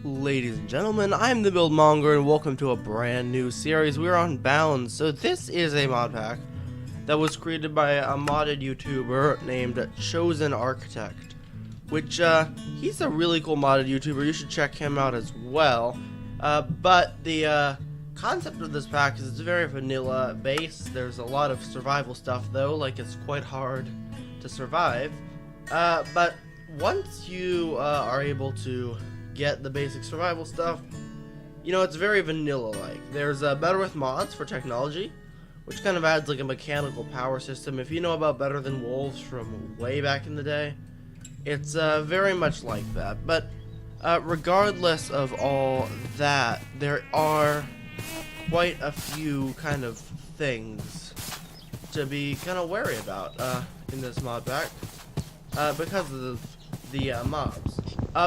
Ladies and gentlemen, I'm the Buildmonger and welcome to a brand new series. We're on Bounds. So this is a mod pack that was created by a modded YouTuber named Chosen Architect, which he's a really cool modded YouTuber. You should check him out as well. But the concept of this pack is it's very vanilla base. There's a lot of survival stuff though, like it's quite hard to survive. But once you are able to get the basic survival stuff, you know, it's very vanilla-like. There's Better with mods for technology, which kind of adds like a mechanical power system. If you know about Better Than Wolves from way back in the day, it's very much like that. But regardless of all that, there are quite a few kind of things to be kind of wary about in this mod pack because of the mobs.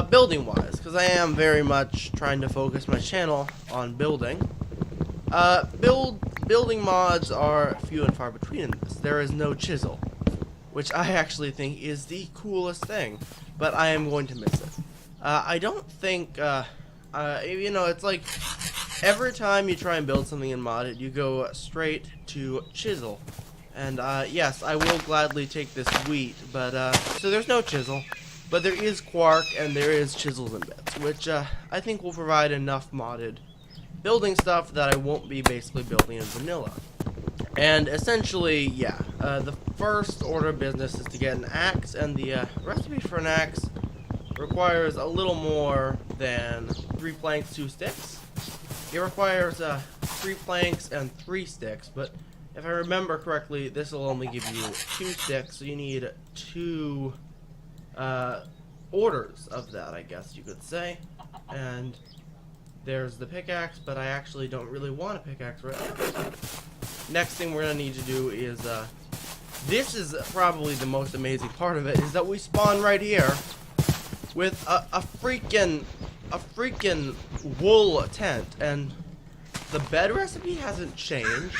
Building wise, because I am very much trying to focus my channel on building. Building mods are few and far between in this. There is no chisel, which I actually think is the coolest thing, but I am going to miss it. I don't think, you know, it's like every time you try and build something in modded, you go straight to chisel. And yes, I will gladly take this wheat, but so there's no chisel. But there is quark and there is chisels and bits, which I think will provide enough modded building stuff that I won't be basically building in vanilla. And essentially, yeah, the first order of business is to get an axe, and the recipe for an axe requires a little more than 3 planks, 2 sticks. It requires 3 planks and 3 sticks, but if I remember correctly, this will only give you 2 sticks, so you need 2 orders of that, I guess you could say. And there's the pickaxe, but I actually don't really want a pickaxe right now. Next thing we're gonna need to do is this is probably the most amazing part of it, is that we spawn right here with a freaking wool tent, and the bed recipe hasn't changed.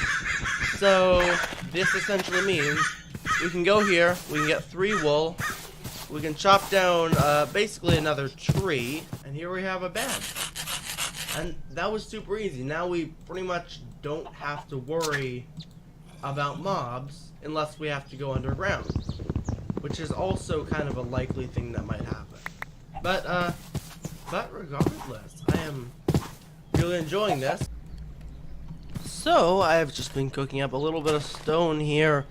So this essentially means we can go here, we can get 3 wool, we can chop down basically another tree, and here we have a bed. And that was super easy. Now we pretty much don't have to worry about mobs unless we have to go underground, which is also kind of a likely thing that might happen. But regardless, I am really enjoying this. So I've just been cooking up a little bit of stone here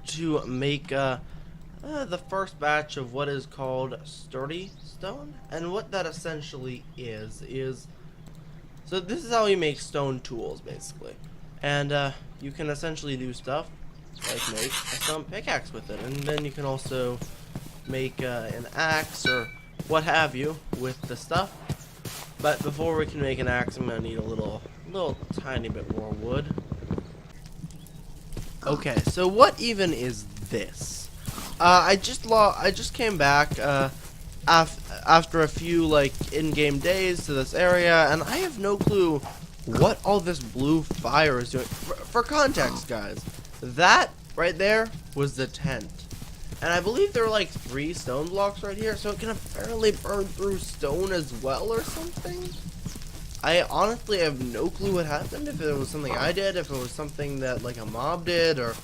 to make the first batch of what is called sturdy stone. And what that essentially is so this is how you make stone tools basically, and you can essentially do stuff like make a stone pickaxe with it, and then you can also make an axe or what have you with the stuff. But before we can make an axe, I'm gonna need a little tiny bit more wood. Okay, so what even is this? I just came back after a few like in-game days to this area, and I have no clue what all this blue fire is doing. For context, guys, that right there was the tent, and I believe there are like 3 stone blocks right here, so it can apparently burn through stone as well or something. I honestly have no clue what happened, if it was something I did, if it was something that like a mob did, or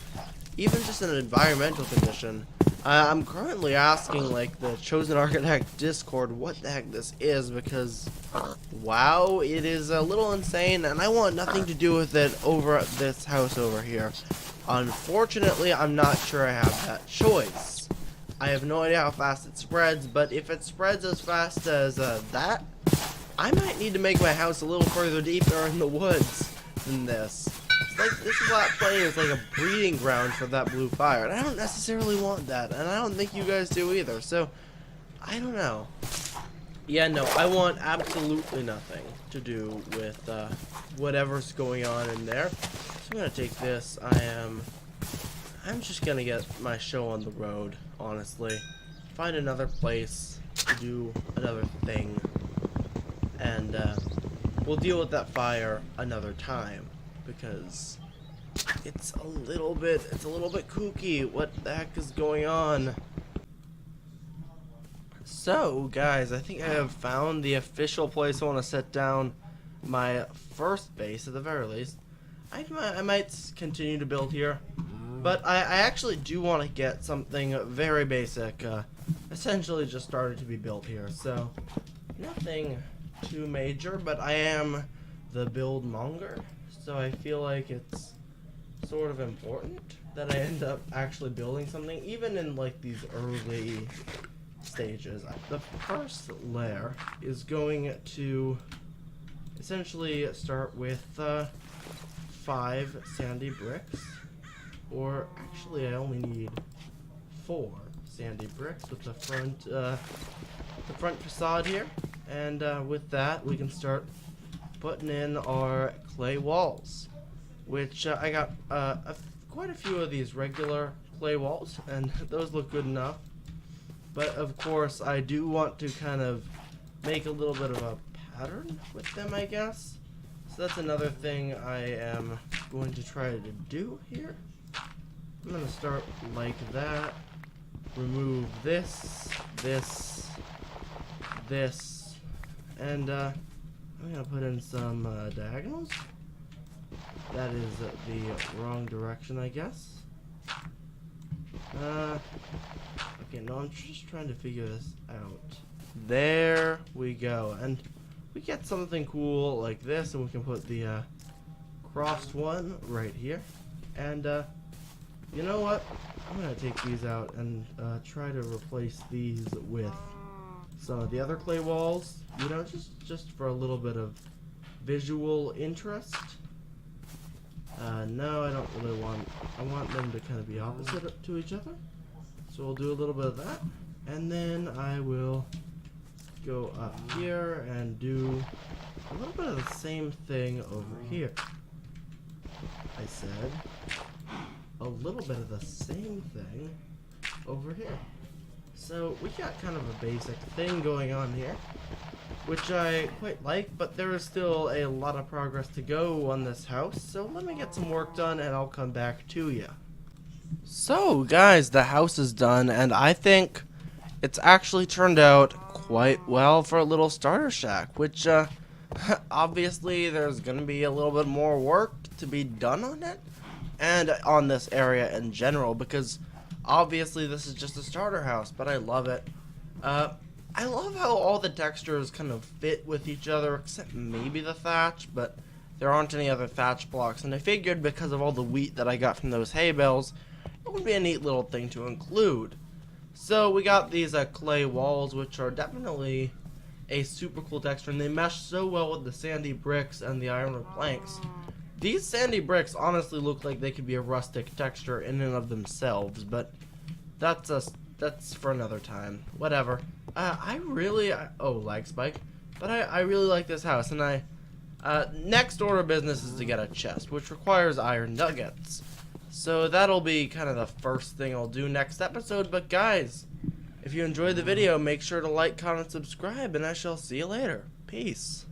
even just an environmental condition. I'm currently asking like the Chosen Architect Discord what the heck this is, because wow, it is a little insane, and I want nothing to do with it over at this house over here. Unfortunately, I'm not sure I have that choice. I have no idea how fast it spreads, but if it spreads as fast as that, I might need to make my house a little further deeper in the woods than this. It's like this flat plain is like a breeding ground for that blue fire, and I don't necessarily want that, and I don't think you guys do either, so I don't know. Yeah, no, I want absolutely nothing to do with whatever's going on in there. So I'm gonna take this. I'm just gonna get my show on the road, honestly. Find another place to do another thing, and we'll deal with that fire another time, because it's a little bit kooky. What the heck is going on? So, guys, I think I have found the official place I want to set down my first base, at the very least. I might continue to build here, but I actually do want to get something very basic, essentially just started to be built here. So, nothing too major, but I am the Buildmonger, so I feel like it's sort of important that I end up actually building something, even in like these early stages. The first layer is going to essentially start with 5 sandy bricks, or actually I only need 4 sandy bricks with the front facade here, and with that we can start putting in our clay walls, which I got quite a few of these regular clay walls, and those look good enough. But of course, I do want to kind of make a little bit of a pattern with them, I guess. So that's another thing I am going to try to do here. I'm going to start like that. Remove this, this, this, and I'm going to put in some diagonals. That is the wrong direction, I guess. Okay, no, I'm just trying to figure this out. There we go. And we get something cool like this, and we can put the crossed one right here. And you know what? I'm going to take these out and try to replace these with some of the other clay walls. You know, just for a little bit of visual interest. No, I don't really want... I want them to kind of be opposite to each other. So we'll do a little bit of that. And then I will go up here and do a little bit of the same thing over here. I said a little bit of the same thing over here. So we got kind of a basic thing going on here, which I quite like, but there is still a lot of progress to go on this house, so let me get some work done and I'll come back to you. So guys, the house is done, and I think it's actually turned out quite well for a little starter shack, which obviously there's going to be a little bit more work to be done on it, and on this area in general, because obviously this is just a starter house, but I love it. I love how all the textures kind of fit with each other, except maybe the thatch, but there aren't any other thatch blocks, and I figured because of all the wheat that I got from those hay bales, it would be a neat little thing to include. So we got these clay walls, which are definitely a super cool texture, and they mesh so well with the sandy bricks and the iron planks. These sandy bricks honestly look like they could be a rustic texture in and of themselves, but that's for another time. Whatever. Oh, lag spike. But I really like this house, and next order of business is to get a chest, which requires iron nuggets. So that'll be kind of the first thing I'll do next episode. But guys, if you enjoyed the video, make sure to like, comment, subscribe, and I shall see you later. Peace.